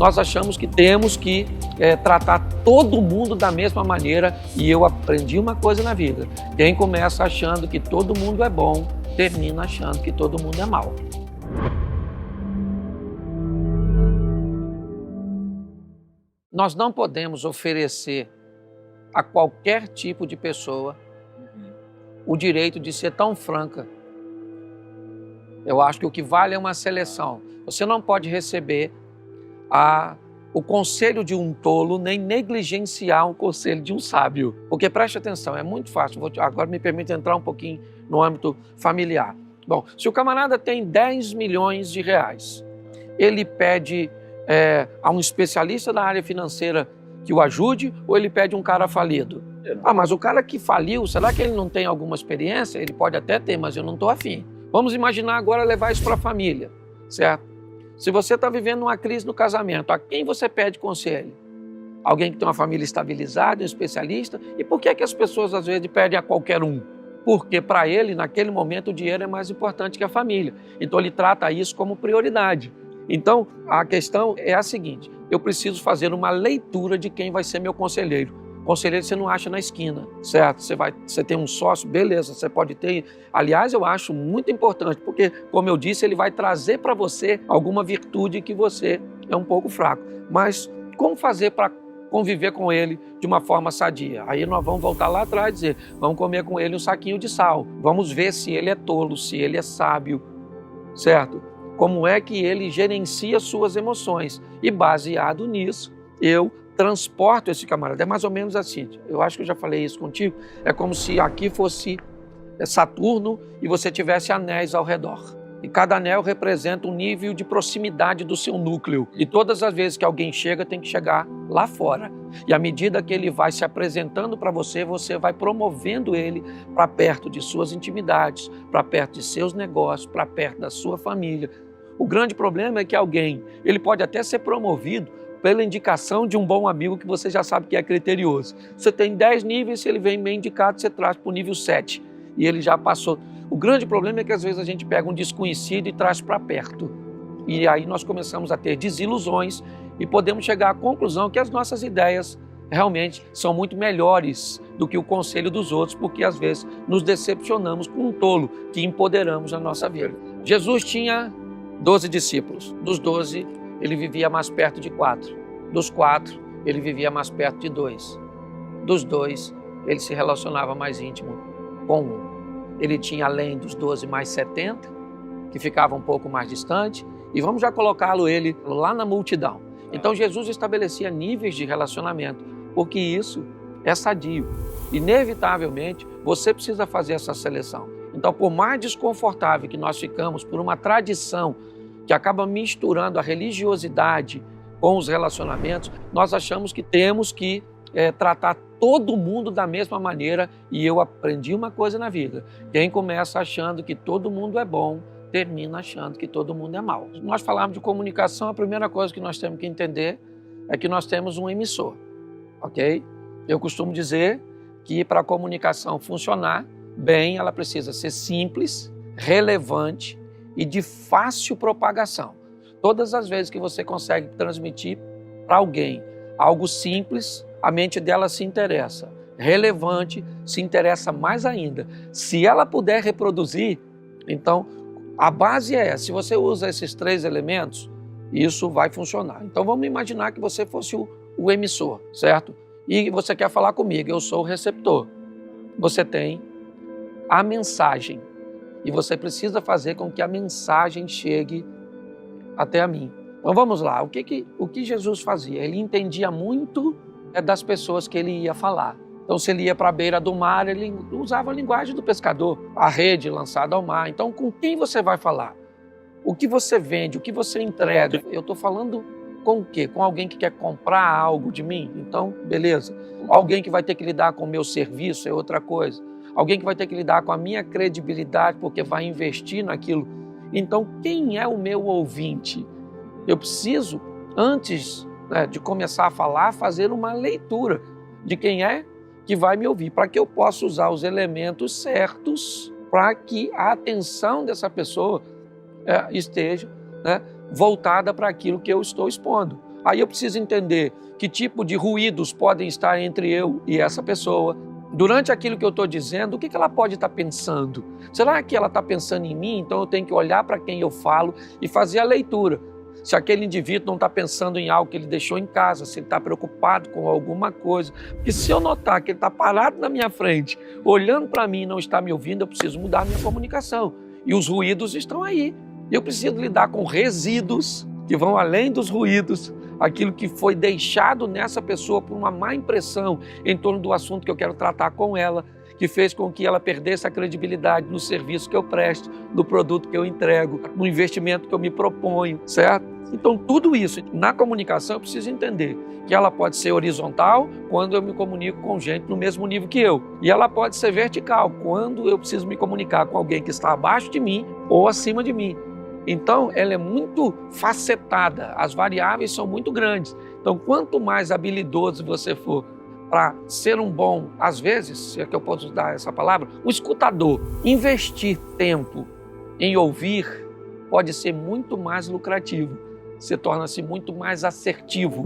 Nós achamos que temos que tratar todo mundo da mesma maneira, e eu aprendi uma coisa na vida: quem começa achando que todo mundo é bom, termina achando que todo mundo é mau. Nós não podemos oferecer a qualquer tipo de pessoa o direito de ser tão franca. Eu acho que o que vale é uma seleção. Você não pode receber o conselho de um tolo, nem negligenciar o conselho de um sábio. Porque preste atenção, é muito fácil. Agora me permite entrar um pouquinho no âmbito familiar. Bom, se o camarada tem 10 milhões de reais, ele pede a um especialista da área financeira que o ajude, ou ele pede um cara falido? Mas o cara que faliu, será que ele não tem alguma experiência? Ele pode até ter, mas eu não estou afim. Vamos imaginar agora levar isso para a família, certo? Se você está vivendo uma crise no casamento, a quem você pede conselho? Alguém que tem uma família estabilizada, um especialista? E por que as pessoas às vezes pedem a qualquer um? Porque para ele, naquele momento, o dinheiro é mais importante que a família. Então ele trata isso como prioridade. Então a questão é a seguinte: eu preciso fazer uma leitura de quem vai ser meu conselheiro. Conselheiro você não acha na esquina, certo? Você tem um sócio, beleza, você pode ter. Aliás, eu acho muito importante, porque, como eu disse, ele vai trazer para você alguma virtude que você é um pouco fraco. Mas como fazer para conviver com ele de uma forma sadia? Aí nós vamos voltar lá atrás e dizer, vamos comer com ele um saquinho de sal. Vamos ver se ele é tolo, se ele é sábio, certo? Como é que ele gerencia suas emoções. E baseado nisso, eu transporto esse camarada. É mais ou menos assim. Eu acho que eu já falei isso contigo. É como se aqui fosse Saturno e você tivesse anéis ao redor. E cada anel representa um nível de proximidade do seu núcleo. E todas as vezes que alguém chega, tem que chegar lá fora. E à medida que ele vai se apresentando para você, você vai promovendo ele para perto de suas intimidades, para perto de seus negócios, para perto da sua família. O grande problema é que ele pode até ser promovido pela indicação de um bom amigo que você já sabe que é criterioso. Você tem 10 níveis, se ele vem bem indicado, você traz para o nível 7. E ele já passou. O grande problema é que às vezes a gente pega um desconhecido e traz para perto. E aí nós começamos a ter desilusões e podemos chegar à conclusão que as nossas ideias realmente são muito melhores do que o conselho dos outros, porque às vezes nos decepcionamos com um tolo que empoderamos na nossa vida. Jesus tinha 12 discípulos. Dos 12, ele vivia mais perto de 4. Dos 4, ele vivia mais perto de 2. Dos 2, ele se relacionava mais íntimo com 1. Ele tinha, além dos 12, mais 70, que ficava um pouco mais distante, e vamos já colocá-lo ele lá na multidão. Então Jesus estabelecia níveis de relacionamento, porque isso é sadio. Inevitavelmente, você precisa fazer essa seleção. Então, por mais desconfortável que nós ficamos por uma tradição que acaba misturando a religiosidade com os relacionamentos, nós achamos que temos que tratar todo mundo da mesma maneira, e eu aprendi uma coisa na vida: quem começa achando que todo mundo é bom, termina achando que todo mundo é mau. Nós falamos de comunicação, a primeira coisa que nós temos que entender é que nós temos um emissor, ok? Eu costumo dizer que para a comunicação funcionar bem, ela precisa ser simples, relevante e de fácil propagação. Todas as vezes que você consegue transmitir para alguém algo simples, a mente dela se interessa. Relevante, se interessa mais ainda. Se ela puder reproduzir, então a base é essa. Se você usa esses 3 elementos, isso vai funcionar. Então vamos imaginar que você fosse o emissor, certo? E você quer falar comigo, eu sou o receptor. Você tem a mensagem. E você precisa fazer com que a mensagem chegue até a mim. Então vamos lá, o que Jesus fazia? Ele entendia muito das pessoas que ele ia falar. Então se ele ia para a beira do mar, ele usava a linguagem do pescador, a rede lançada ao mar. Então com quem você vai falar? O que você vende, o que você entrega? Eu estou falando com o quê? Com alguém que quer comprar algo de mim? Então, beleza. Alguém que vai ter que lidar com o meu serviço é outra coisa. Alguém que vai ter que lidar com a minha credibilidade porque vai investir naquilo. Então, quem é o meu ouvinte? Eu preciso, antes de começar a falar, fazer uma leitura de quem é que vai me ouvir, para que eu possa usar os elementos certos para que a atenção dessa pessoa esteja voltada para aquilo que eu estou expondo. Aí eu preciso entender que tipo de ruídos podem estar entre eu e essa pessoa. Durante aquilo que eu estou dizendo, o que ela pode estar pensando? Será que ela está pensando em mim? Então eu tenho que olhar para quem eu falo e fazer a leitura. Se aquele indivíduo não está pensando em algo que ele deixou em casa, se ele está preocupado com alguma coisa. Porque se eu notar que ele está parado na minha frente, olhando para mim e não está me ouvindo, eu preciso mudar a minha comunicação. E os ruídos estão aí. Eu preciso lidar com resíduos que vão além dos ruídos, aquilo que foi deixado nessa pessoa por uma má impressão em torno do assunto que eu quero tratar com ela, que fez com que ela perdesse a credibilidade no serviço que eu presto, no produto que eu entrego, no investimento que eu me proponho, certo? Então, tudo isso, na comunicação, eu preciso entender que ela pode ser horizontal quando eu me comunico com gente no mesmo nível que eu. E ela pode ser vertical quando eu preciso me comunicar com alguém que está abaixo de mim ou acima de mim. Então, ela é muito facetada, as variáveis são muito grandes. Então, quanto mais habilidoso você for para ser um bom, às vezes, se é que eu posso usar essa palavra, um escutador, investir tempo em ouvir pode ser muito mais lucrativo, você torna-se muito mais assertivo.